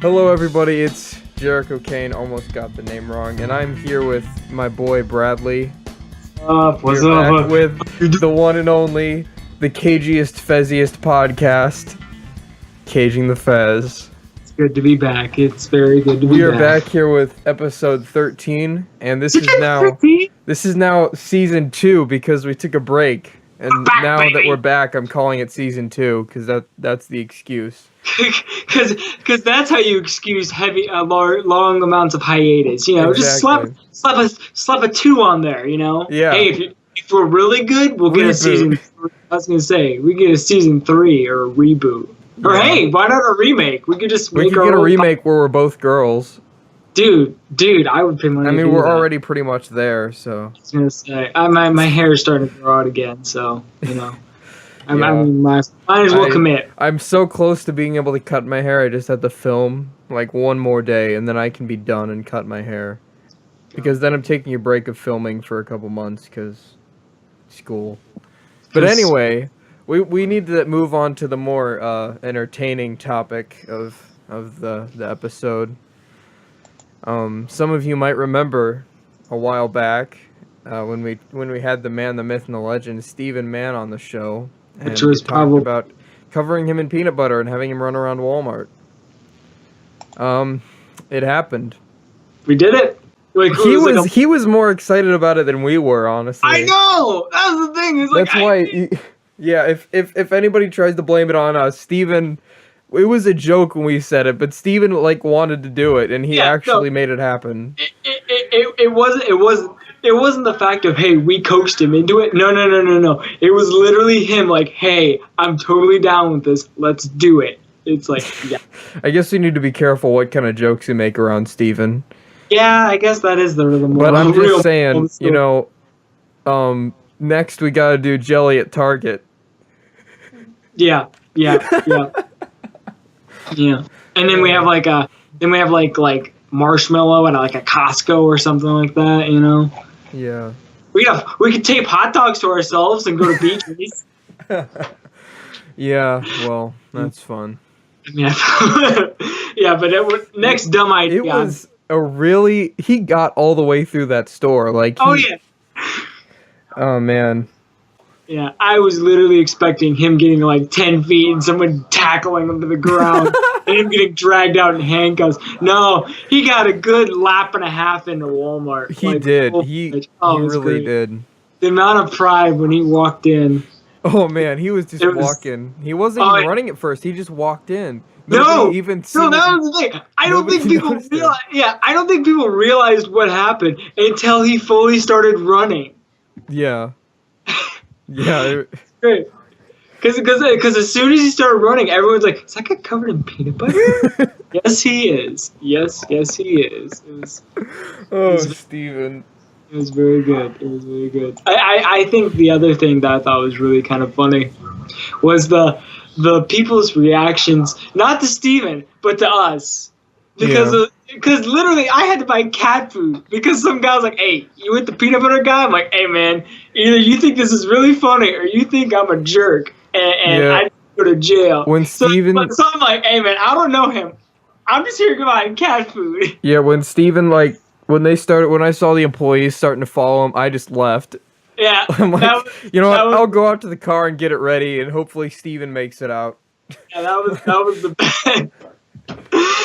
Hello everybody, it's Jericho Kean, almost got the name wrong, and I'm here with my boy Bradley. What's up? With the one and only, the cagiest, fezziest podcast, Caging The Fez. It's good to be back. It's very good to be back. We are back here with episode 13, and this is now season 2 because we took a break. And now that we're back, I'm calling it season 2 because that's the excuse. Because that's how you excuse heavy, long amounts of hiatus. You know, Exactly. just slap a 2 on there. You know. Yeah. Hey, if we're really good, we'll get a season 3. I was gonna say we get a season 3 or a reboot. Or hey, why not a remake? We could just get a remake where we're both girls. Dude, I would pay money. I mean, we're already pretty much there, so. I was gonna say, my hair is starting to grow out again, so you know. I mean, might as well commit. I'm so close to being able to cut my hair. I just have to film like one more day, and then I can be done and cut my hair. Because then I'm taking a break of filming for a couple months because school. But anyway, we need to move on to the more entertaining topic of the episode. Some of you might remember a while back when we had the man, the myth, and the legend, Stephen Mann on the show. Which was probably about covering him in peanut butter and having him run around Walmart. It happened. We did it. Like, he was more excited about it than we were, honestly. I know. That was the thing. It's like, that's why. Yeah. If anybody tries to blame it on us, Stephen. It was a joke when we said it, but Stephen wanted to do it, and he actually made it happen. It wasn't the fact of, hey, we coaxed him into it. No. It was literally him like, hey, I'm totally down with this. Let's do it. It's like, yeah. I guess we need to be careful what kind of jokes we make around Stephen. Yeah, I guess that is the more. But I'm just saying, you know, next we gotta do jelly at Target. Yeah. Yeah, and then we have like marshmallow at like a Costco or something like that, you know. Yeah. We could tape hot dogs to ourselves and go to beaches. Yeah, well, that's fun. Yeah, yeah, but next dumb idea. It was he got all the way through that store, like. Yeah. Oh man. Yeah, I was literally expecting him getting like 10 feet and someone tackling him to the ground and him getting dragged out in handcuffs. No, he got a good lap and a half into Walmart. He did. He really did. The amount of pride when he walked in. Oh man, he was just walking. He wasn't even running at first. He just walked in. That was the thing. I don't think people realize. Yeah, I don't think people realized what happened until he fully started running. Yeah. Yeah, great. Because as soon as he started running, everyone's like, "Is that guy covered in peanut butter?" Yes, he is. Yes, he is. Steven. It was very good. I think the other thing that I thought was really kind of funny was the people's reactions, not to Steven, but to us. Because literally, I had to buy cat food because some guy was like, "Hey, you with the peanut butter guy?" I'm like, "Hey, man, either you think this is really funny or you think I'm a jerk and I go to jail." So I'm like, "Hey, man, I don't know him. I'm just here to buy cat food." Yeah, when Steven, when I saw the employees starting to follow him, I just left. Yeah. I'm like, I'll go out to the car and get it ready, and hopefully Steven makes it out. Yeah, that was the best.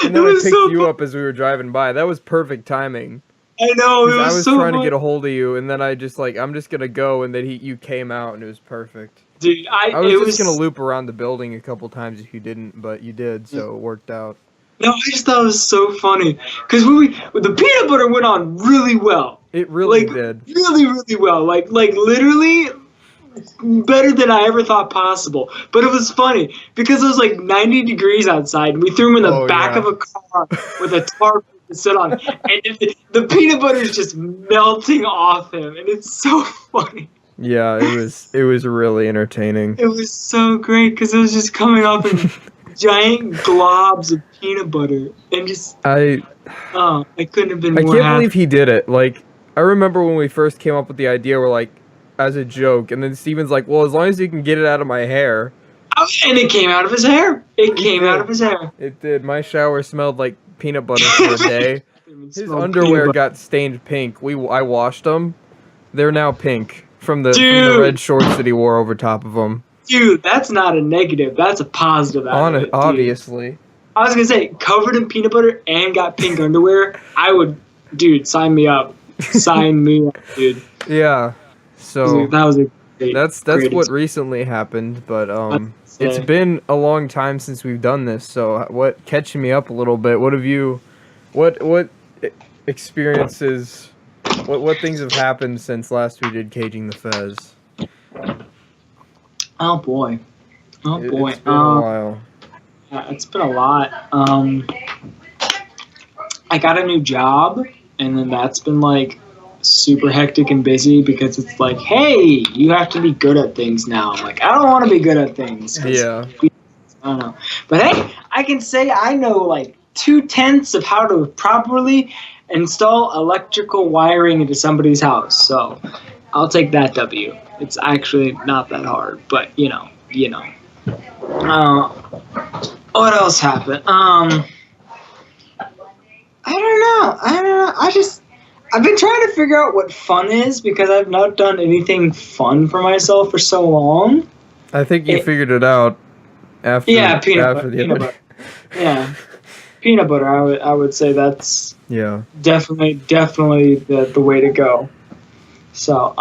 And then I picked you up as we were driving by. That was perfect timing. I know, it was I was so trying fun. to get a hold of you, and then I just I'm just gonna go, and then you came out, and it was perfect. Dude, I was just gonna loop around the building a couple times if you didn't, but you did, so it worked out. No, I just thought it was so funny because the peanut butter went on really well. It really did. Really well. Like literally better than I ever thought possible. But it was funny because it was like 90 degrees outside, and we threw him in the back of a car with a tarp to sit on, and the peanut butter is just melting off him, and it's so funny. Yeah, it was really entertaining. It was so great because it was just coming off in giant globs of peanut butter, and just I couldn't have been more I can't happy. believe he did it. I remember when we first came up with the idea, we're like, as a joke, and then Steven's like, well, as long as you can get it out of my hair. And it came out of his hair. It came out of his hair. It did. My shower smelled like peanut butter for a day. His underwear got stained pink. I washed them. They're now pink from the red shorts that he wore over top of them. Dude, that's not a negative. That's a positive. Obviously. I was gonna say, covered in peanut butter and got pink underwear. I would, dude, sign me up. Sign me up, dude. Yeah. So that was a great. That's what recently happened, but it's been a long time since we've done this. So catching me up a little bit? What have you? What experiences? What things have happened since last we did Caging the Fez? Oh boy. It's been a while. Yeah, it's been a lot. I got a new job, and then that's been like super hectic and busy because it's like, hey, you have to be good at things now. I'm like, I don't want to be good at things. Yeah. I don't know. But hey, I can say I know like 2/10 of how to properly install electrical wiring into somebody's house. So I'll take that W. It's actually not that hard, but you know. What else happened? I don't know. I've been trying to figure out what fun is because I've not done anything fun for myself for so long. I think you figured it out after. Yeah, peanut butter. Yeah, peanut butter. I would say that's definitely the way to go. So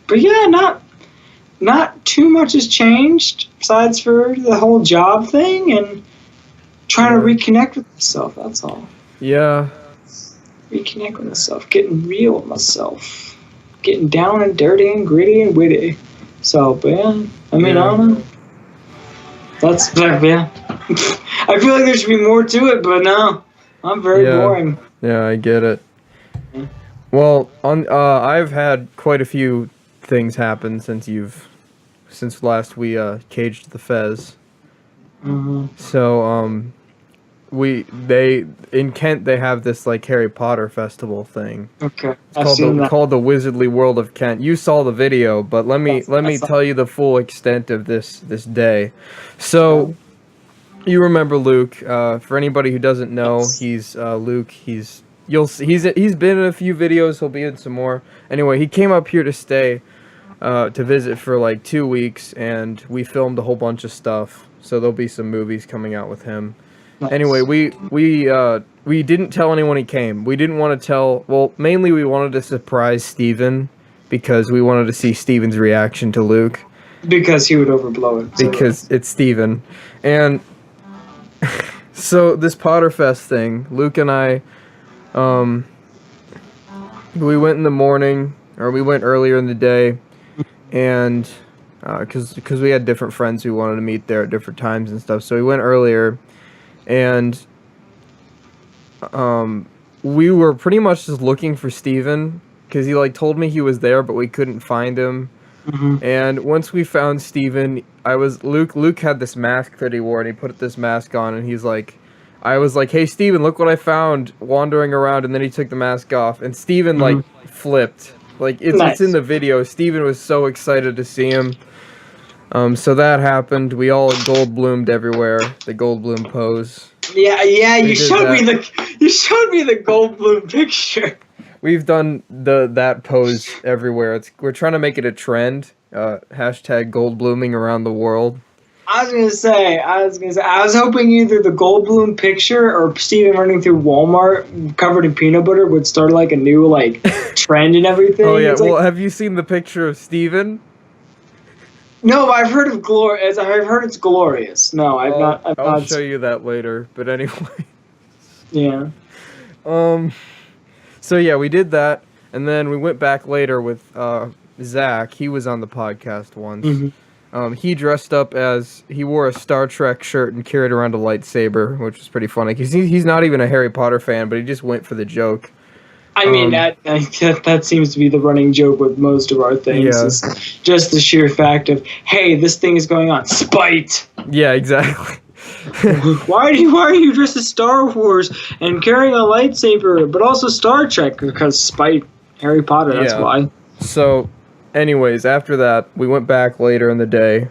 but yeah, not too much has changed besides for the whole job thing and trying to reconnect with myself. That's all. Yeah. Reconnect with myself, getting real with myself, getting down and dirty and gritty and witty. So, but yeah, I mean, I don't know. That's, yeah. I feel like there should be more to it, but no, I'm very boring. Yeah, I get it. Well, I've had quite a few things happen since last we caged the Fez. Mm-hmm. So, in Kent they have this like Harry Potter festival thing. Okay. It's called the Wizardly World of Kent. You saw the video, but let me tell you the full extent of this day. So you remember Luke? For anybody who doesn't know, he's Luke. He's been in a few videos. He'll be in some more. Anyway, he came up here to stay to visit for like 2 weeks, and we filmed a whole bunch of stuff. So there'll be some movies coming out with him. Nice. Anyway, we didn't tell anyone he came. We didn't want to tell. Well, mainly we wanted to surprise Steven because we wanted to see Steven's reaction to Luke. Because he would overblow it. Because it's Steven. And so this Potterfest thing, Luke and I, we went in the morning, or we went earlier in the day, and because we had different friends who wanted to meet there at different times and stuff, so we went earlier. And we were pretty much just looking for Steven because he like told me he was there, but we couldn't find him. Mm-hmm. And once we found Steven, Luke had this mask that he wore, and he put this mask on, and I was like, hey Steven, look what I found wandering around, and then he took the mask off, and Steven like flipped. Like it's in the video. Steven was so excited to see him. So that happened. We all gold-bloomed everywhere. The gold-bloom pose. Yeah. You showed me the gold-bloom picture. We've done that pose everywhere. We're trying to make it a trend. Hashtag gold-blooming around the world. I was hoping either the Goldblum picture or Steven running through Walmart covered in peanut butter would start like a new like trend and everything. Oh yeah. Well, have you seen the picture of Steven? No, but I've heard of I've heard it's glorious. No, I'll show you that later. But anyway. Yeah. So yeah, we did that, and then we went back later with Zach. He was on the podcast once. Mm-hmm. He dressed up he wore a Star Trek shirt and carried around a lightsaber, which was pretty funny because he's not even a Harry Potter fan, but he just went for the joke. I mean, that seems to be the running joke with most of our things. Yeah. Is just the sheer fact of, hey, this thing is going on. Spite! Yeah, exactly. Why are you dressed as Star Wars and carrying a lightsaber, but also Star Trek? Because spite Harry Potter, that's why. So, anyways, after that, we went back later in the day.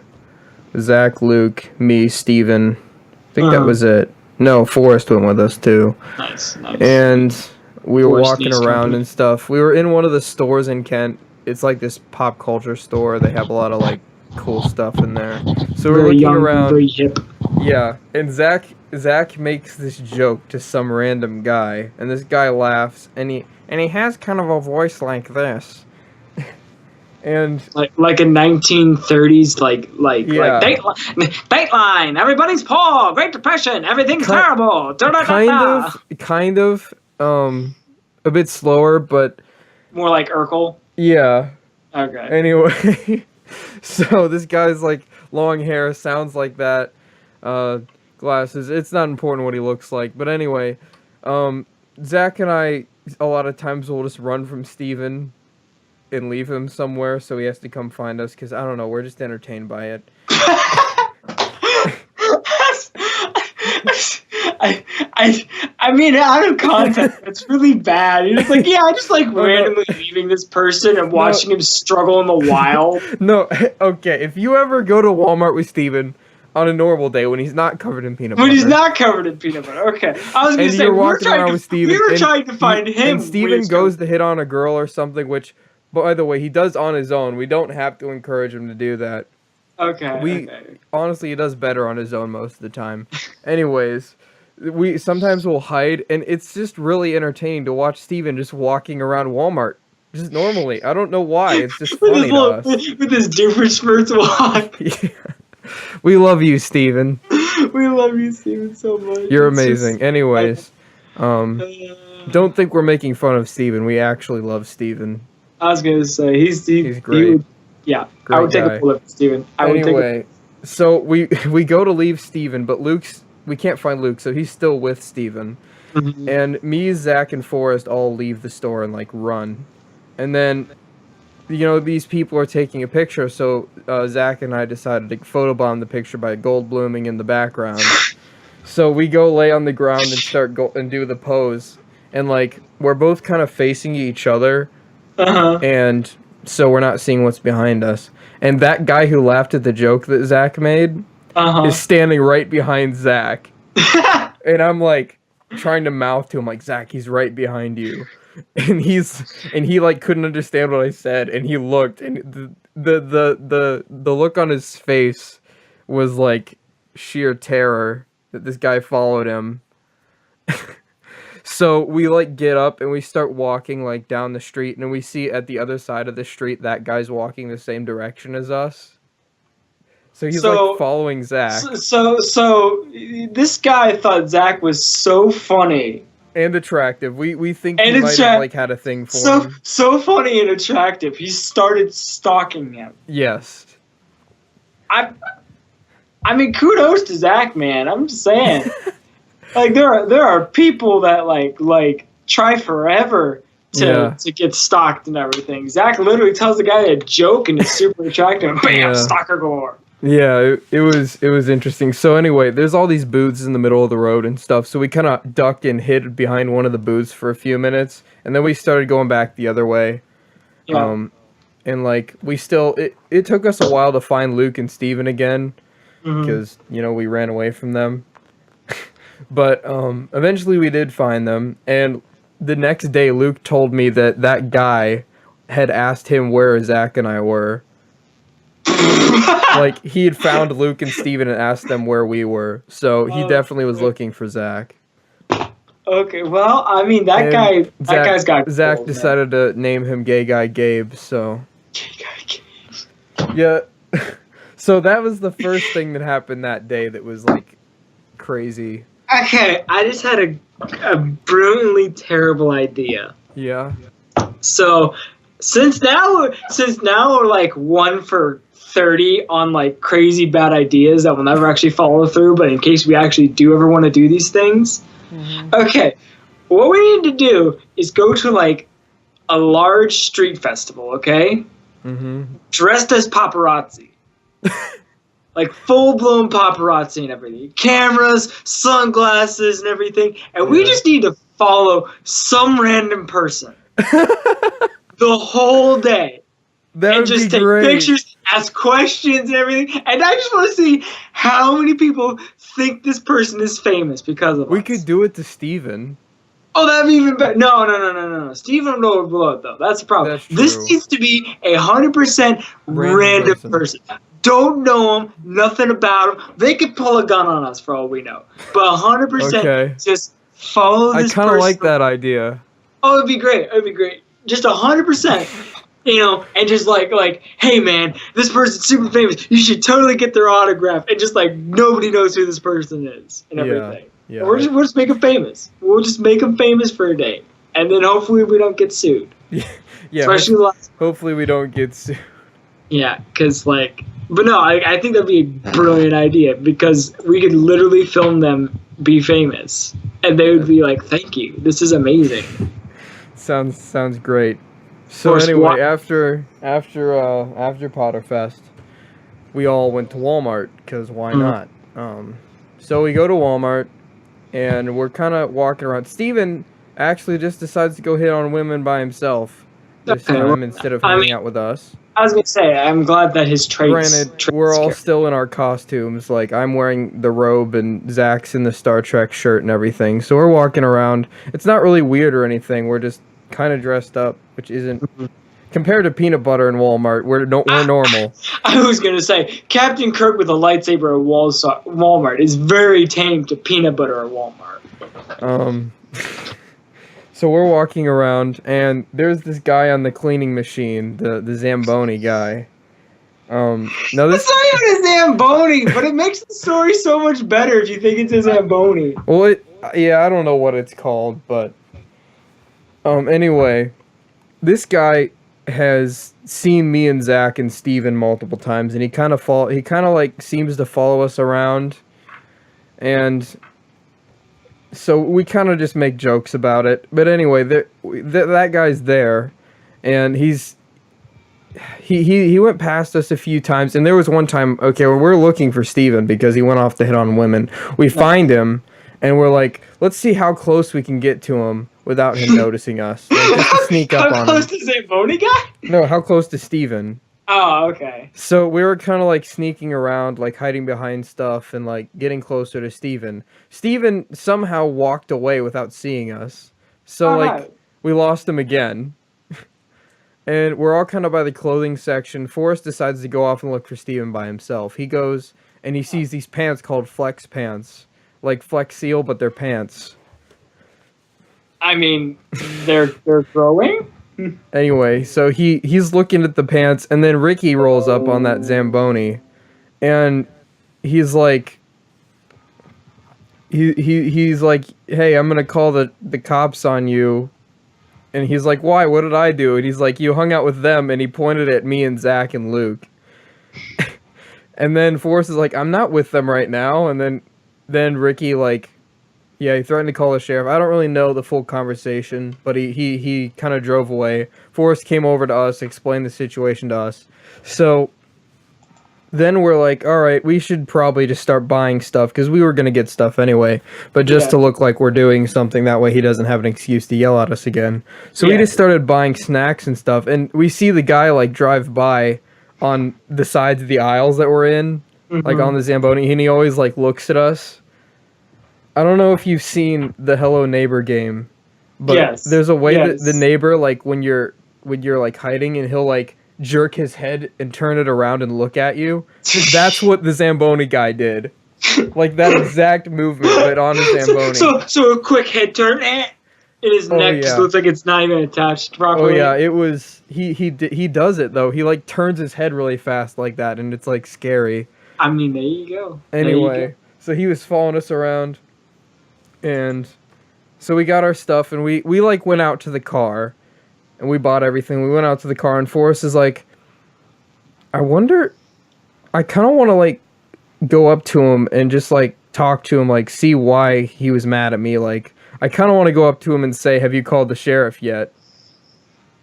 Zach, Luke, me, Steven. I think that was it. No, Forrest went with us too. Nice. And we were Forrest walking needs around company. and stuff. We were in one of the stores in Kent. It's like this pop culture store. They have a lot of like cool stuff in there. So we're Very looking young, around. very hip. Yeah, and Zach makes this joke to some random guy, and this guy laughs, and he has kind of a voice like this. And like a 1930s Yeah. Dateline. Everybody's poor. Great Depression. Everything's terrible. kind of a bit slower, but More like Urkel. yeah. Okay. Anyway, so this guy's like long hair, sounds like that, glasses. It's not important what he looks like, but anyway, Zach and I a lot of times will just run from Steven and leave him somewhere, so he has to come find us, because I don't know, we're just entertained by it. I mean, out of context, it's really bad. You're just like, yeah, I just like randomly leaving this person and watching him struggle in the wild. No, okay, if you ever go to Walmart with Steven on a normal day when he's not covered in peanut butter. When he's not covered in peanut butter, okay. I was going to say, we were trying to find him. And Steven goes to hit on a girl or something, which, by the way, he does on his own. We don't have to encourage him to do that. Okay. Honestly, he does better on his own most of the time. Anyways, we sometimes will hide, and it's just really entertaining to watch Steven just walking around Walmart. Just normally. I don't know why. It's just funny to us. With his Doofenshmirtz walk. Yeah. We love you, Steven. We love you, Steven, so much. You're amazing. Anyways, don't think we're making fun of Steven. We actually love Steven. I was going to say, he's great. Yeah, Great I would take guy. a bullet for Steven. Anyway, so we go to leave Steven, but we can't find Luke, so he's still with Steven. Mm-hmm. And me, Zach, and Forrest all leave the store and like run. And then, these people are taking a picture, so Zach and I decided to photobomb the picture by Goldbluming in the background. So we go lay on the ground and start and do the pose. And like, we're both kind of facing each other. And so we're not seeing what's behind us. And that guy who laughed at the joke that Zach made is standing right behind Zach. And I'm like trying to mouth to him like, Zach, he's right behind you. And he like couldn't understand what I said, and he looked, and the look on his face was like sheer terror that this guy followed him. So we like get up and we start walking like down the street, and we see at the other side of the street that guy's walking the same direction as us. So he's like following Zach. So this guy thought Zach was so funny and attractive. We think he might have like had a thing for him. So funny and attractive. He started stalking him. Yes. I mean, kudos to Zach, man. I'm just saying. Like there are people that like try forever to get stalked and everything. Zach literally tells the guy a joke and it's super attractive. And bam, stalker galore. Yeah, it was interesting. So anyway, there's all these booths in the middle of the road and stuff. So we kind of ducked and hid behind one of the booths for a few minutes, and then we started going back the other way. Yeah. And like we still it took us a while to find Luke and Steven again because we ran away from them. But eventually we did find them, and the next day Luke told me that guy had asked him where Zach and I were. Like, he had found Luke and Steven and asked them where we were, so he definitely was looking for Zach. Okay, well, I mean, that guy's got Zach gold, decided to name him Gay Guy Gabe, so... Gay Guy Gabe. Yeah. So that was the first thing that happened that day that was, like, crazy. Okay, I just had a brilliantly terrible idea. Yeah. So, since now we're like 1 for 30 on like crazy bad ideas that will never actually follow through, but in case we actually do ever want to do these things. Okay, what we need to do is go to like a large street festival, okay? Dressed as paparazzi. Like full-blown paparazzi and everything. Cameras, sunglasses, and everything. And we just need to follow some random person the whole day. That and would just be take great. pictures ask questions and everything. And I just want to see how many people think this person is famous because of We us. could do it to Steven. Oh, that'd be even better. No. Steven will blow it, though. That's the problem. That's This true. needs to be 100% random person. Don't know them, nothing about them. They could pull a gun on us for all we know. But 100% Okay. just follow this person. I kind of like that idea. Oh, it'd be great. It'd be great. Just 100%. And just like, hey man, this person's super famous. You should totally get their autograph. And just like nobody knows who this person is and everything. Yeah. We'll just make them famous. We'll just make them famous for a day, and then hopefully we don't get sued. Yeah. Especially hopefully we don't get sued. Yeah, because but no, I think that'd be a brilliant idea because we could literally film them be famous, and they would be like, "Thank you, this is amazing." Sounds great. So anyway, after Potterfest, we all went to Walmart because why not? So we go to Walmart, and we're kind of walking around. Steven actually just decides to go hit on women by himself this time instead of hanging out with us. I was gonna say, I'm glad that his traits. Granted, we're all still in our costumes. Like, I'm wearing the robe, and Zach's in the Star Trek shirt and everything. So we're walking around. It's not really weird or anything. We're just kind of dressed up, which isn't compared to peanut butter in Walmart. We're normal. I was gonna say Captain Kirk with a lightsaber at Walmart is very tame to peanut butter at Walmart. So we're walking around, and there's this guy on the cleaning machine, the Zamboni guy. Now this It's not even a Zamboni, but it makes the story so much better if you think it's a Zamboni. Well, I don't know what it's called, but anyway, this guy has seen me and Zach and Steven multiple times, and he kind of like seems to follow us around, and so we kind of just make jokes about it. But anyway, that guy's there, and he went past us a few times, and there was one time, okay, when we're looking for Steven because he went off to hit on women. We find him, and we're like, let's see how close we can get to him without him noticing us. Like, just to sneak up on him. How close to Zamboni guy? No, how close to Steven? Oh, okay. So we were kind of like sneaking around, like hiding behind stuff and like getting closer to Steven. Steven somehow walked away without seeing us. So we lost him again. And we're all kind of by the clothing section. Forrest decides to go off and look for Steven by himself. He goes and he sees these pants called Flex pants. Like Flex Seal, but they're pants. I mean, they're growing? Anyway, so he's looking at the pants, and then Ricky rolls up on that Zamboni, and he's like, he's like, hey, I'm gonna call the cops on you, and he's like, why? What did I do? And he's like, you hung out with them, and he pointed at me and Zach and Luke, and then Forrest is like, I'm not with them right now, and then Ricky like. Yeah, he threatened to call the sheriff. I don't really know the full conversation, but he kind of drove away. Forrest came over to us, explained the situation to us. So then we're like, all right, we should probably just start buying stuff, because we were going to get stuff anyway, but just to look like we're doing something, that way he doesn't have an excuse to yell at us again. So we just started buying snacks and stuff, and we see the guy like drive by on the sides of the aisles that we're in, like on the Zamboni, and he always like looks at us. I don't know if you've seen the Hello Neighbor game, but there's a way that the neighbor, like when you're like hiding, and he'll like jerk his head and turn it around and look at you. That's what the Zamboni guy did. Like that exact movement, but on a Zamboni. So a quick head turn, and his neck just looks like it's not even attached properly. Oh yeah, it was. He does it though. He like turns his head really fast like that, and it's like scary. I mean, there you go. Anyway, so he was following us around. And so we got our stuff, and we like went out to the car, and we bought everything. We went out to the car, and Forrest is like, I wonder, I kind of want to like go up to him and just like talk to him, like see why he was mad at me. Like, I kind of want to go up to him and say, have you called the sheriff yet?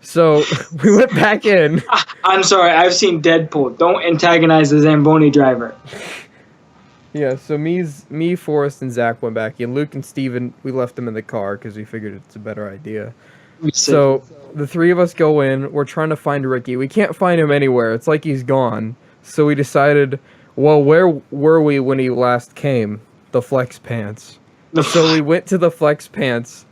So we went back in. I'm sorry, I've seen Deadpool. Don't antagonize the Zamboni driver. Yeah, so me, Forrest, and Zach went back in. Luke and Steven, we left them in the car because we figured it's a better idea. So the three of us go in. We're trying to find Ricky. We can't find him anywhere. It's like he's gone. So we decided, well, where were we when he last came? The Flex Pants. So we went to the Flex Pants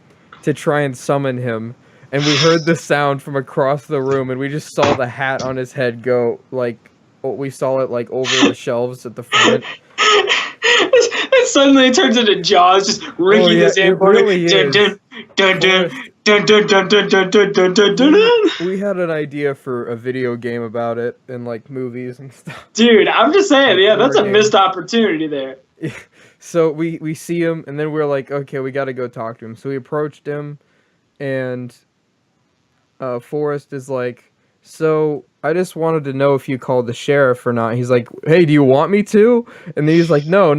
to try and summon him. And we heard the sound from across the room. And we just saw the hat on his head go, like, we saw it, like, over the shelves at the front. And suddenly it turns into Jaws, just Ricky the Zamboni. Really dun, dun, dun, dun, dun, dun, dun, dun, dun, dun, dun, dun, dun. We had an idea for a video game about it and like movies and stuff. Dude, I'm just saying, yeah, that's a missed opportunity there. So we see him and then we're like, okay, we got to go talk to him. So we approached him and Forrest is like, so I just wanted to know if you called the sheriff or not. He's like, hey, do you want me to? And then he's like, no,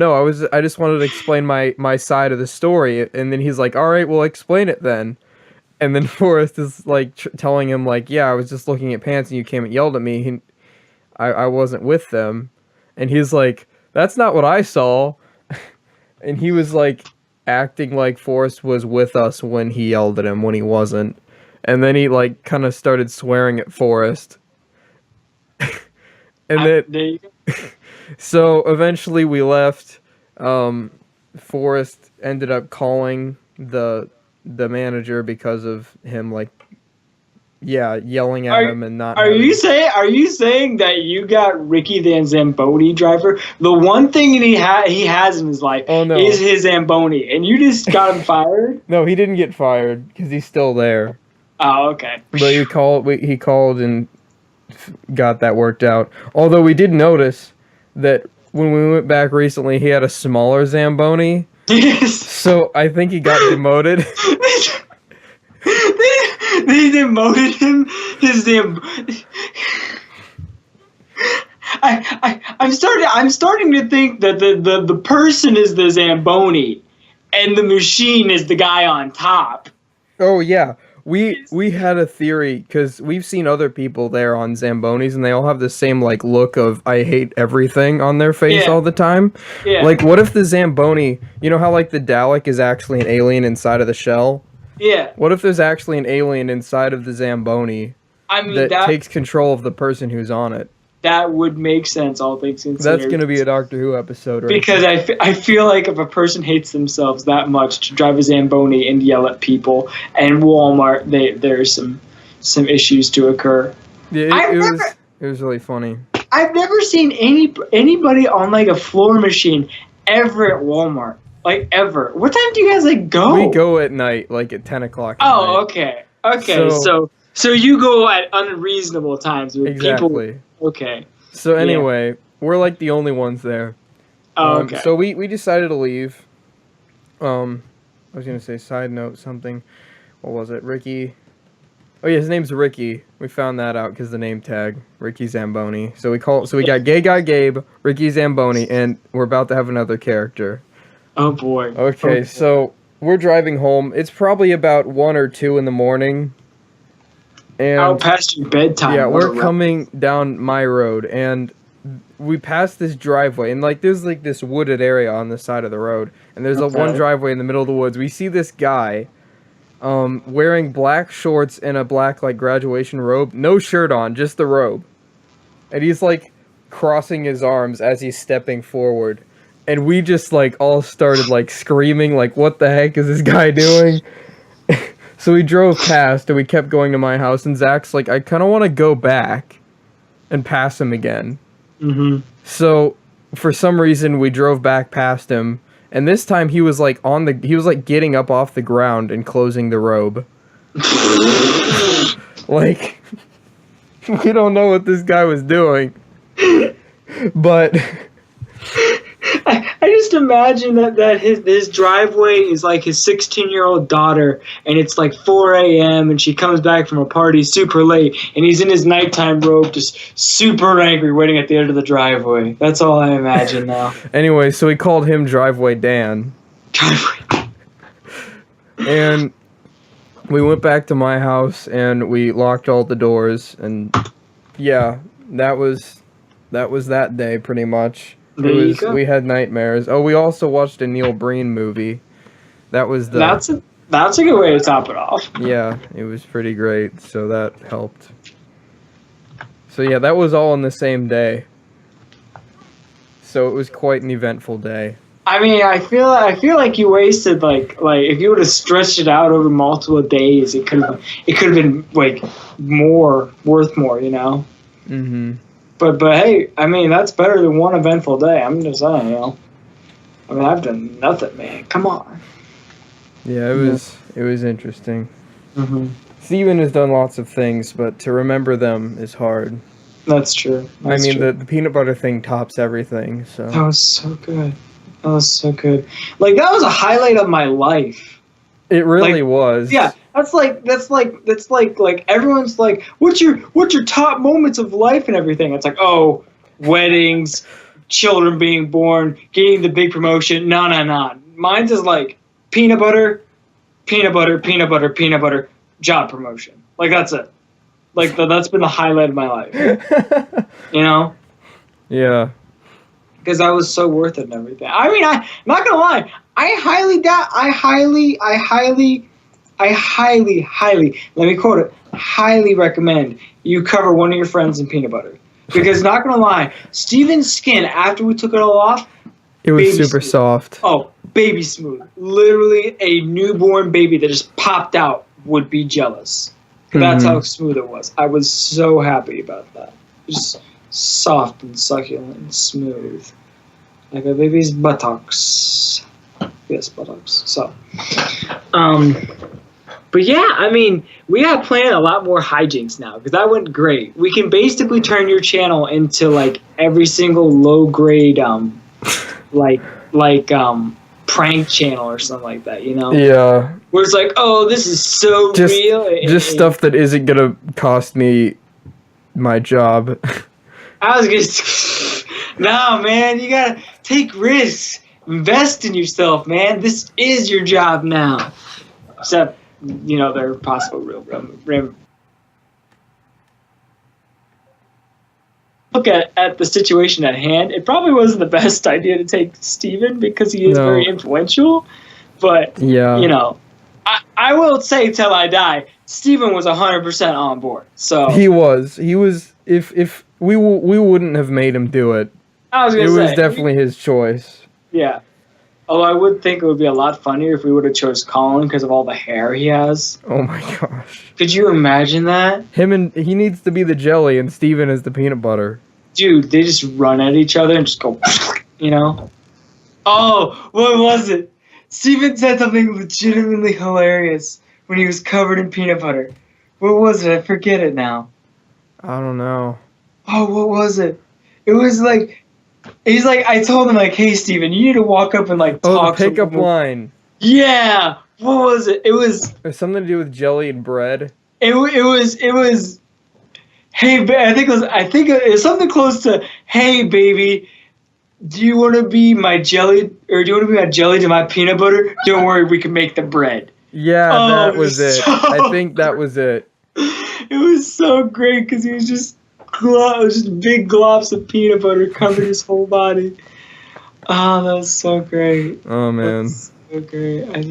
I just wanted to explain my side of the story. And then he's like, all right, well, explain it then. And then Forrest is like telling him like, yeah, I was just looking at pants and you came and yelled at me. I wasn't with them. And he's like, that's not what I saw. And he was like acting like Forrest was with us when he yelled at him when he wasn't. And then he like kind of started swearing at Forrest. And then there you go. so eventually we left. Forrest ended up calling the manager because of him like yelling at him and not. Are you saying that you got Ricky the Zamboni driver? The one thing he has in his life is his Zamboni, and you just got him fired? No, he didn't get fired because he's still there. Oh, okay. But he called and got that worked out. Although we did notice that when we went back recently, he had a smaller Zamboni. Yes. So I think he got demoted. They demoted him. His I'm starting to think that the person is the Zamboni, and the machine is the guy on top. Oh yeah. We had a theory because we've seen other people there on Zambonis and they all have the same like look of I hate everything on their face all the time. Yeah. Like what if the Zamboni, you know how like the Dalek is actually an alien inside of the shell? Yeah. What if there's actually an alien inside of the Zamboni that takes control of the person who's on it? That would make sense, all things considered. That's going to be a Doctor Who episode, right? Because I feel like if a person hates themselves that much to drive a Zamboni and yell at people, and Walmart, there's some issues to occur. Yeah, it was really funny. I've never seen anybody on like a floor machine ever at Walmart. Like, ever. What time do you guys like go? We go at night, like at 10 o'clock at night. Okay. Okay, so you go at unreasonable times with exactly. people. Okay. So anyway, we're like the only ones there. Oh, okay. So we decided to leave. I was gonna say side note something. What was it? Ricky. Oh yeah, his name's Ricky. We found that out because the name tag, Ricky Zamboni. So we got Gay Guy Gabe, Ricky Zamboni, and we're about to have another character. Oh boy. Okay, so we're driving home. It's probably about 1 or 2 in the morning. And out past your bedtime. Yeah, we're coming down my road, and we pass this driveway, and like there's like this wooded area on the side of the road, and there's a one driveway in the middle of the woods. We see this guy wearing black shorts and a black like graduation robe, no shirt on, just the robe, and he's like crossing his arms as he's stepping forward, and we just like all started like screaming like, what the heck is this guy doing? So we drove past and we kept going to my house, and Zach's like, I kind of want to go back and pass him again. Mm-hmm. So for some reason we drove back past him, and this time he was like getting up off the ground and closing the robe. Like, we don't know what this guy was doing, but I just imagine that his driveway is like his 16-year-old daughter, and it's like 4 a.m. and she comes back from a party super late, and he's in his nighttime robe, just super angry, waiting at the end of the driveway. That's all I imagine now. Anyway, so we called him Driveway Dan. Driveway. And we went back to my house and we locked all the doors, and yeah, that was that day pretty much. We had nightmares. Oh, we also watched a Neil Breen movie. That was the That's a good way to top it off. Yeah, it was pretty great, so that helped. So yeah, that was all on the same day. So it was quite an eventful day. I mean, I feel like you wasted like if you would have stretched it out over multiple days, it could have been like worth more, you know. Mm-hmm. But hey, I mean that's better than one eventful day. I'm just saying, you know. I mean, I've done nothing, man. Come on. Yeah, it was interesting. Mm-hmm. Steven has done lots of things, but to remember them is hard. That's true. I mean, the peanut butter thing tops everything. So that was so good. That was so good. Like that was a highlight of my life. It really was. Yeah, that's like everyone's like, what's your top moments of life and everything? It's like, oh, weddings, children being born, getting the big promotion. No. Mine's is like peanut butter, job promotion. Like that's it. Like that's been the highlight of my life. You know? Yeah. Because that was so worth it and everything. I mean, I'm not gonna lie. I highly, let me quote it, highly recommend you cover one of your friends in peanut butter. Because not gonna lie, Steven's skin after we took it all off, it was super soft. Oh, baby smooth. Literally a newborn baby that just popped out would be jealous. That's how smooth it was. I was so happy about that. Just soft and succulent and smooth. Like a baby's buttocks. Yes, buttocks. So, but yeah, I mean, we have planned a lot more hijinks now because that went great. We can basically turn your channel into like every single low grade, prank channel or something like that, you know? Yeah. Where it's like, oh, this is so real. Just stuff that isn't gonna cost me my job. I was gonna no, man, you gotta take risks. Invest in yourself, man. This is your job now. Except, you know, there are possible real look at the situation at hand. It probably wasn't the best idea to take Steven because he is very influential. But, yeah, you know, I will say till I die, Steven was 100% on board. So he was. If we wouldn't have made him do it. I was gonna say, it was definitely his choice. Yeah. Although I would think it would be a lot funnier if we would have chose Colin because of all the hair he has. Oh my gosh. Could you imagine that? He needs to be the jelly and Steven is the peanut butter. Dude, they just run at each other and just go, you know? Oh, what was it? Steven said something legitimately hilarious when he was covered in peanut butter. What was it? I forget it now. I don't know. Oh, what was it? It was like... He's like, I told him, like, hey, Steven, you need to walk up and, like, talk. Oh, the pickup line. Yeah. What was it? It was... It was something to do with jelly and bread. It was... Hey, I think it was something close to, hey, baby, do you want to be my jelly, or do you want to be my jelly to my peanut butter? Don't worry, we can make the bread. Yeah, that was it. I think that was it. It was so great because he was just... just big globs of peanut butter covered his whole body. Oh, that was so great. Oh, man. So great. I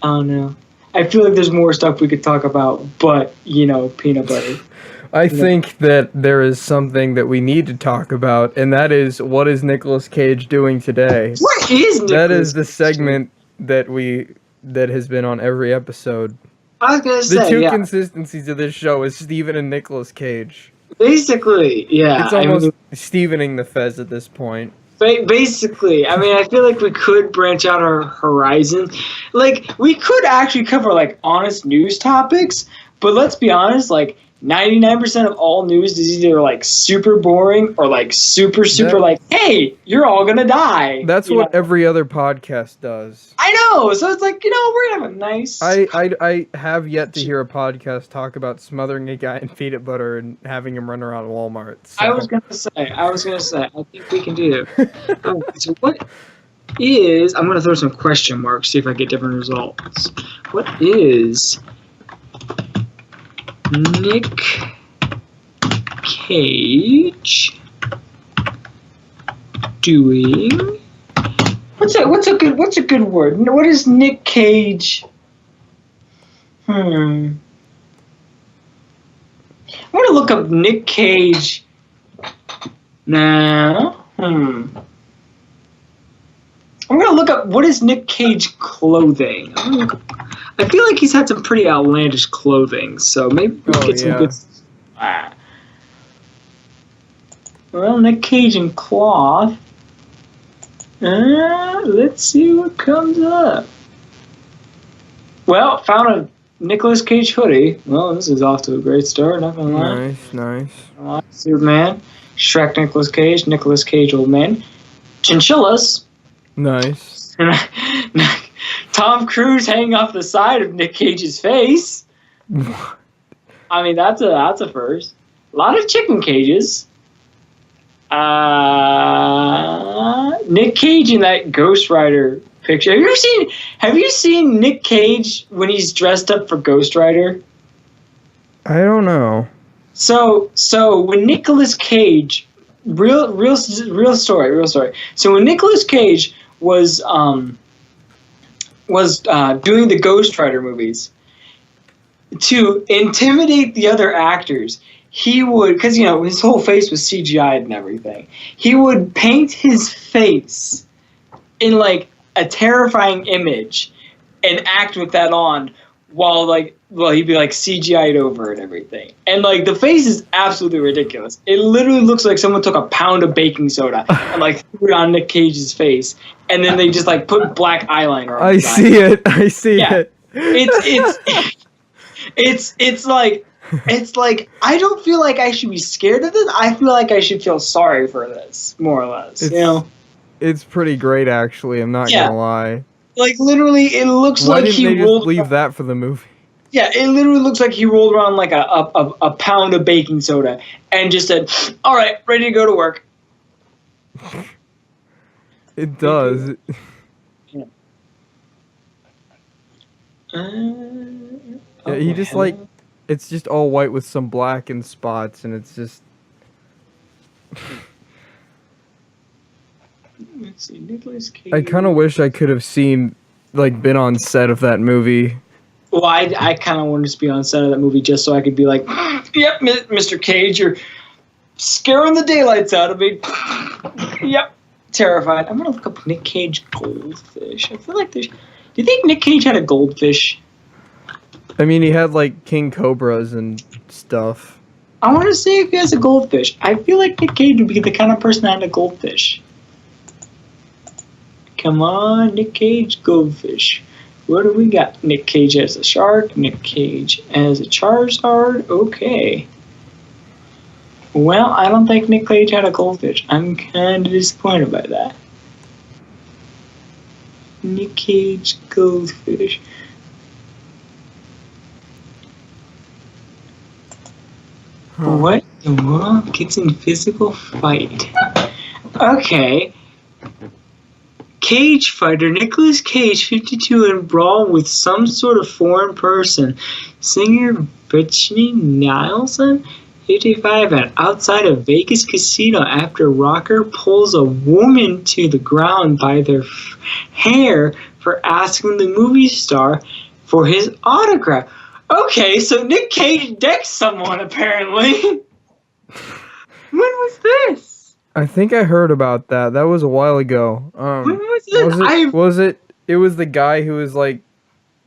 don't know. I feel like there's more stuff we could talk about, but, you know, peanut butter. I think that there is something that we need to talk about, and that is, what is Nicolas Cage doing today? What is Nicolas That is the segment that has been on every episode. I was gonna say, the two consistencies of this show is Steven and Nicolas Cage. Basically, yeah. It's almost Stevening the Fez at this point. Basically, I mean, I feel like we could branch out our horizon. Like, we could actually cover, like, honest news topics, but let's be honest, like, 99% of all news is either, like, super boring or, like, super, like, hey, you're all gonna die. That's what every other podcast does. I know! So it's like, you know, we're gonna have a nice... I have yet to hear a podcast talk about smothering a guy in peanut butter and having him run around Walmart. So. I was gonna say, I think we can do that. So what is... I'm gonna throw some question marks, see if I get different results. What is... Nick Cage doing What's a good word? What is Nick Cage? I'm gonna look up Nick Cage now. I'm gonna look up what is Nick Cage clothing. I feel like he's had some pretty outlandish clothing, so maybe we'll get some good. Well, Nick Cage and cloth. Let's see what comes up. Well, found a Nicolas Cage hoodie. Well, this is off to a great start, not gonna lie. Nice. Superman, Shrek Nicolas Cage old man, chinchillas. Nice. Tom Cruise hanging off the side of Nick Cage's face. I mean, that's a first. A lot of chicken cages. Nick Cage in that Ghost Rider picture. Have you seen Nick Cage when he's dressed up for Ghost Rider? I don't know. So when Nicolas Cage, real story. So when Nicolas Cage was doing the Ghost Rider movies, to intimidate the other actors, he would, because his whole face was CGI'd and everything, he would paint his face in like a terrifying image and act with that on while he'd be like CGI'd over and everything. And like the face is absolutely ridiculous. It literally looks like someone took a pound of baking soda and like threw it on Nick Cage's face, and then they just like put black eyeliner on I see it. It's like I don't feel like I should be scared of this. I feel like I should feel sorry for this, more or less. It's pretty great, actually. I'm not gonna lie. Like literally, it looks Why like didn't they just leave that for the movie? Yeah, it literally looks like he rolled around like a pound of baking soda and just said, "All right, ready to go to work." It does. Yeah. He just like, it's just all white with some black and spots, and it's just. Let's see, Nicolas Cage. I kind of wish I could have been on set of that movie. Well, I kind of wanted to be on set of that movie just so I could be like, "Yep, Mr. Cage, you're scaring the daylights out of me." Yep, terrified. I'm gonna look up Nick Cage goldfish. I feel like there's. Do you think Nick Cage had a goldfish? I mean, he had like king cobras and stuff. I want to see if he has a goldfish. I feel like Nick Cage would be the kind of person that had a goldfish. Come on, Nick Cage, goldfish. What do we got? Nick Cage as a shark. Nick Cage as a Charizard. Okay. Well, I don't think Nick Cage had a goldfish. I'm kind of disappointed by that. Nick Cage, goldfish. What the world gets in physical fight? Okay. Cage fighter Nicolas Cage, 52, in brawl with some sort of foreign person. Singer Brittany Nielsen, 55, and outside a Vegas casino after rocker pulls a woman to the ground by their hair for asking the movie star for his autograph. Okay, so Nick Cage decked someone, apparently. When was this? I think I heard about that. That was a while ago. When was this? It was the guy who was like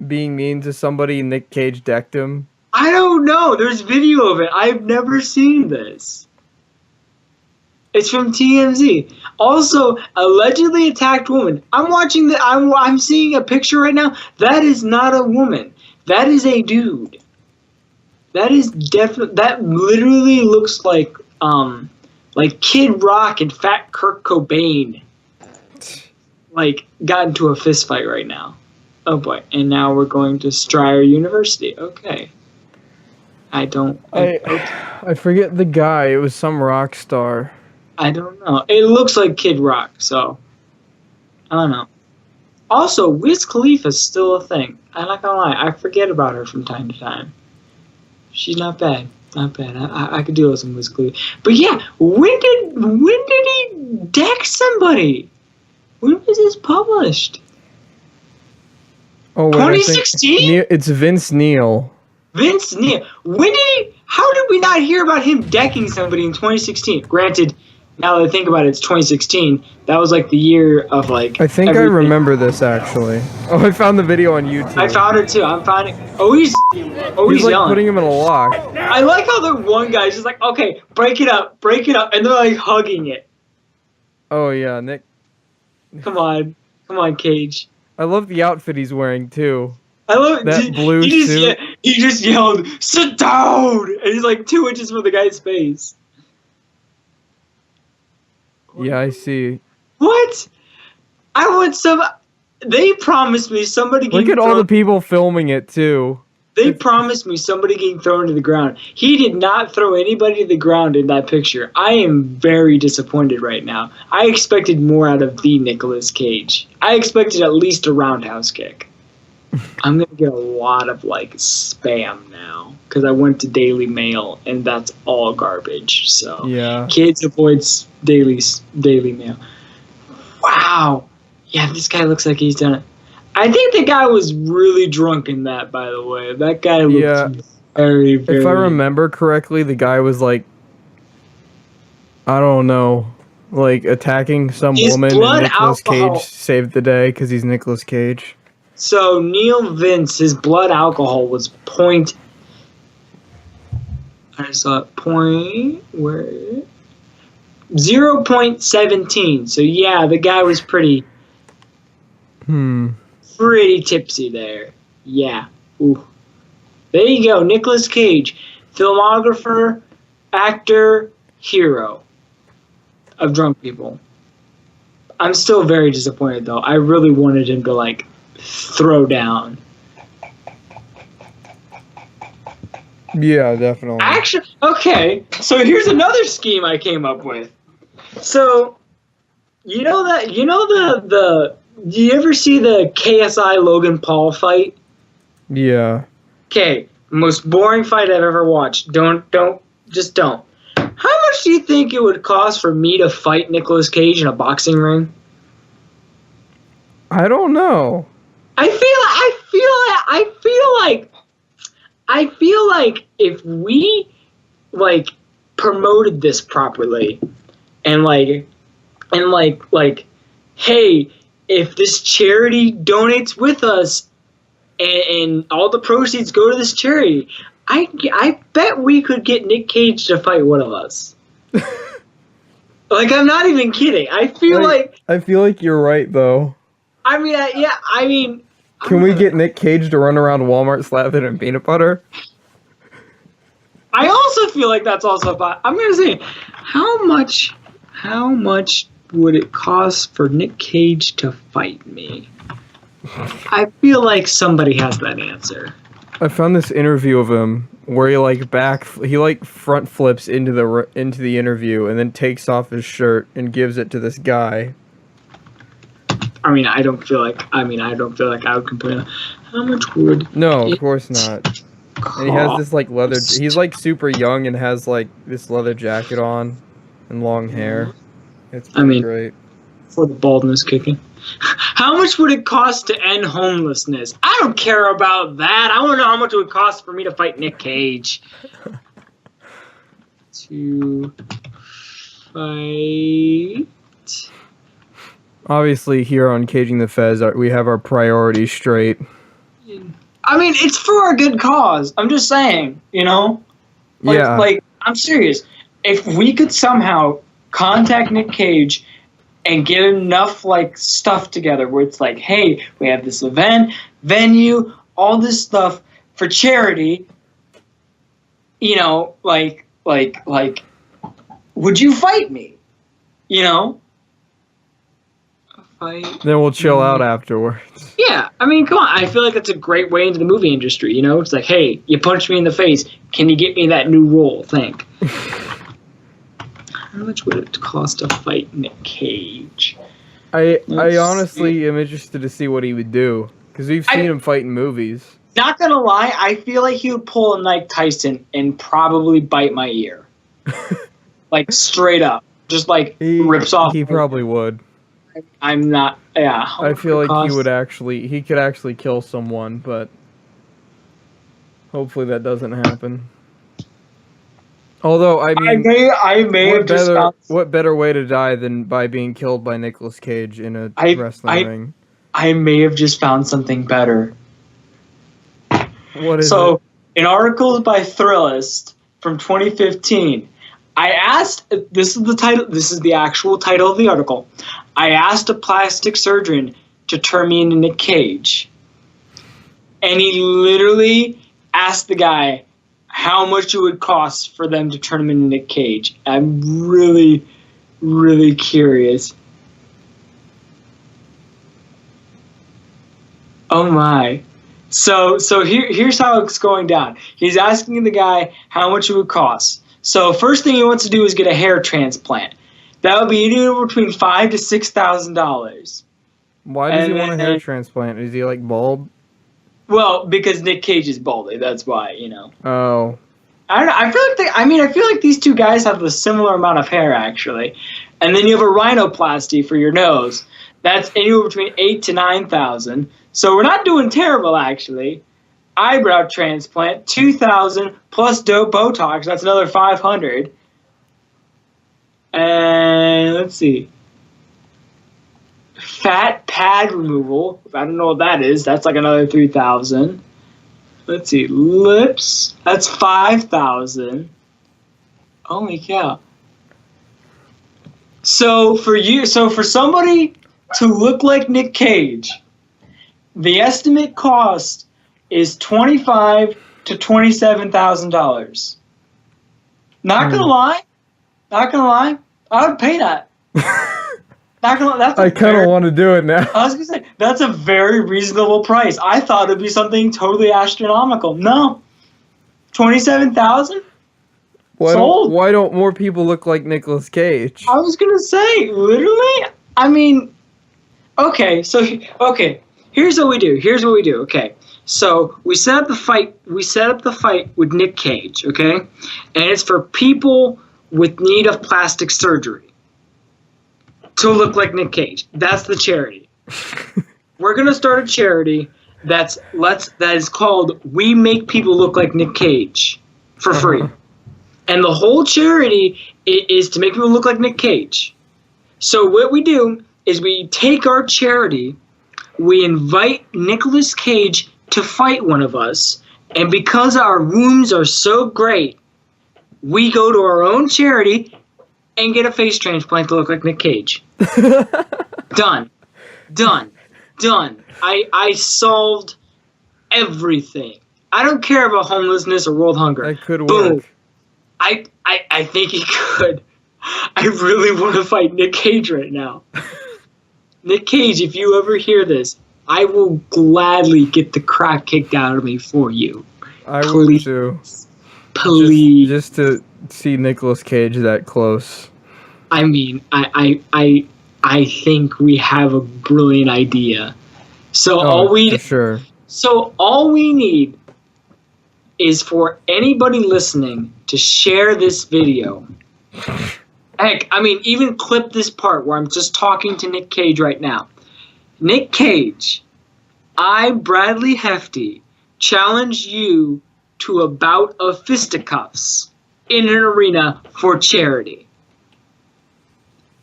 being mean to somebody and Nick Cage decked him? I don't know. There's video of it. I've never seen this. It's from TMZ. Also, allegedly attacked woman. I'm seeing a picture right now. That is not a woman. That is a dude. That is definitely. That literally looks like Kid Rock and Fat Kurt Cobain, like, got into a fist fight right now. Oh boy! And now we're going to Strayer University. Okay. I forget the guy. It was some rock star. I don't know. It looks like Kid Rock, so I don't know. Also, Wiz Khalifa's still a thing. I'm not gonna lie, I forget about her from time to time. She's not bad. Not bad. I could deal with some Wiz Khalifa. But yeah, when did he deck somebody? When was this published? Oh, wait, 2016? It's Vince Neil. Vince Neil. When did he? How did we not hear about him decking somebody in 2016? Granted, now that I think about it, it's 2016. That was like the year of like. I think everything. I remember this actually. Oh, I found the video on YouTube. I found it too. I'm finding. He's like yelling. Putting him in a lock. I like how the one guy's just like, okay, break it up, and they're like hugging it. Oh yeah, Nick. Come on, Cage. I love the outfit he's wearing too. I love that blue suit. He just yelled, "Sit down!" And he's like 2 inches from the guy's face. Yeah, I see. What? I want some. They promised me somebody. Look at all the people filming it too. They promised me somebody getting thrown to the ground. He did not throw anybody to the ground in that picture. I am very disappointed right now. I expected more out of the Nicolas Cage. I expected at least a roundhouse kick. I'm going to get a lot of, like, spam now. Because I went to Daily Mail, and that's all garbage. So, yeah. Kids avoid Daily Mail. Wow. Yeah, this guy looks like he's done it. I think the guy was really drunk in that, by the way. That guy looked very, very... If I remember correctly, the guy was, like, I don't know, like, attacking some woman, and Nicolas Cage saved the day because he's Nicolas Cage. So, Neil Vince, his blood alcohol was I saw it, 0.17. So, yeah, the guy was pretty tipsy there. Yeah. Ooh. There you go. Nicolas Cage, filmographer, actor, hero of drunk people. I'm still very disappointed, though. I really wanted him to, like, throw down. Yeah, definitely. Actually, okay. So here's another scheme I came up with. So, do you ever see the KSI Logan Paul fight? Yeah. Okay, most boring fight I've ever watched. Don't. How much do you think it would cost for me to fight Nicolas Cage in a boxing ring? I don't know. I feel like if we like promoted this properly and hey, if this charity donates with us and all the proceeds go to this charity, I bet we could get Nick Cage to fight one of us. Like, I'm not even kidding. I feel like you're right though. Can we get Nick Cage to run around Walmart slathered in peanut butter? I also feel like that's also fun. I'm gonna say, how much would it cost for Nick Cage to fight me? I feel like somebody has that answer. I found this interview of him where he front flips into the interview and then takes off his shirt and gives it to this guy. I don't feel like I would complain. How much would? No, of course not. And he has this like leather. He's like super young and has like this leather jacket on and long hair. It's pretty great. For the baldness kicking. How much would it cost to end homelessness? I don't care about that. I want to know how much it would cost for me to fight Nick Cage. To fight. Obviously, here on Caging the Fez, we have our priorities straight. It's for a good cause. I'm just saying, Like, I'm serious. If we could somehow contact Nick Cage and get enough, like, stuff together where it's like, hey, we have this event, venue, all this stuff for charity, would you fight me? Then we'll chill out afterwards. Yeah, come on. I feel like it's a great way into the movie industry, It's like, hey, you punched me in the face. Can you get me that new role? Think. How much would it cost to fight Nick Cage? I honestly am interested to see what he would do. Because we've seen him fight in movies. Not gonna lie, I feel like he would pull a Mike Tyson and probably bite my ear. Like, straight up. Just, like, rips off. He probably would. I'm not. Yeah. I feel like he could actually kill someone, but hopefully that doesn't happen. Although, I mean, I may have just found. what better way to die than by being killed by Nicolas Cage in a wrestling ring? I may have just found something better. What is it? In articles by Thrillist from 2015, I asked. This is the title. This is the actual title of the article. I asked a plastic surgeon to turn me into Nick Cage, and he literally asked the guy how much it would cost for them to turn him into Nick Cage. I'm really, really curious. Oh my. So here's how it's going down. He's asking the guy how much it would cost. So first thing he wants to do is get a hair transplant. That would be anywhere between $5,000 to $6,000. Why does he want a hair transplant? Is he like bald? Well, because Nick Cage is baldy. That's why, Oh. I don't know. I feel like these two guys have a similar amount of hair actually, and then you have a rhinoplasty for your nose. That's anywhere between $8,000 to $9,000. So we're not doing terrible actually. Eyebrow transplant, $2,000 plus Botox. That's another $500. And let's see. Fat pad removal. I don't know what that is. That's like another $3,000. Let's see. Lips. That's $5,000. Holy cow. So for somebody to look like Nick Cage, the estimate cost is $25,000 to $27,000. Not gonna lie, I would pay that. I kind of want to do it now. I was gonna say that's a very reasonable price. I thought it'd be something totally astronomical. No, $27,000. Why don't more people look like Nicolas Cage? I was gonna say, literally. I mean, okay. Here's what we do. Okay. So we set up the fight. We set up the fight with Nick Cage. Okay, and it's for people with need of plastic surgery to look like Nick Cage. That's the charity. We're gonna start a charity that is called "We Make People Look Like Nick Cage" for free, and the whole charity is to make people look like Nick Cage. So what we do is we take our charity, we invite Nicolas Cage to fight one of us, and because our wounds are so great, we go to our own charity and get a face transplant to look like Nick Cage. Done. I solved everything. I don't care about homelessness or world hunger. That could work. Boom. I think he could. I really want to fight Nick Cage right now. Nick Cage, if you ever hear this, I will gladly get the crap kicked out of me for you. I would too. Please. Just to see Nicolas Cage that close. I mean, I think we have a brilliant idea. So all we need is for anybody listening to share this video. Heck, I mean, even clip this part where I'm just talking to Nick Cage right now. Nick Cage, I, Bradley Hefty, challenge you to a bout of fisticuffs in an arena for charity.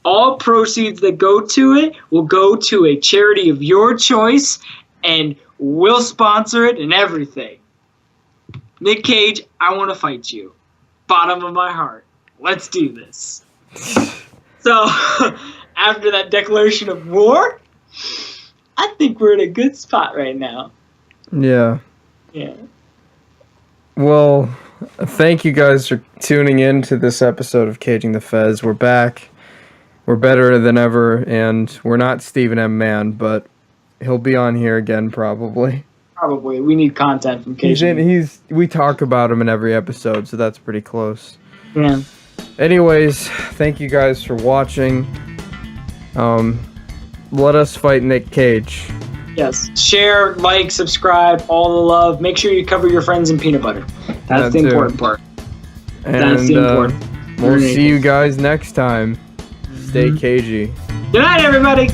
All proceeds that go to it will go to a charity of your choice, and we'll sponsor it and everything. Nick Cage, I want to fight you. Bottom of my heart. Let's do this. So, after that declaration of war, I think we're in a good spot right now. Yeah. Yeah. Well, thank you guys for tuning in to this episode of Caging the Fez. We're back. We're better than ever, and we're not Stephen M. Mann, but he'll be on here again probably. Probably. We need content from Caging. We talk about him in every episode, so that's pretty close. Yeah. Anyways, thank you guys for watching. Let us fight Nick Cage. Yes. Share, like, subscribe, all the love. Make sure you cover your friends in peanut butter. That's the important part. And, that's the important. We'll see you guys next time. Stay cagey. Good night, everybody.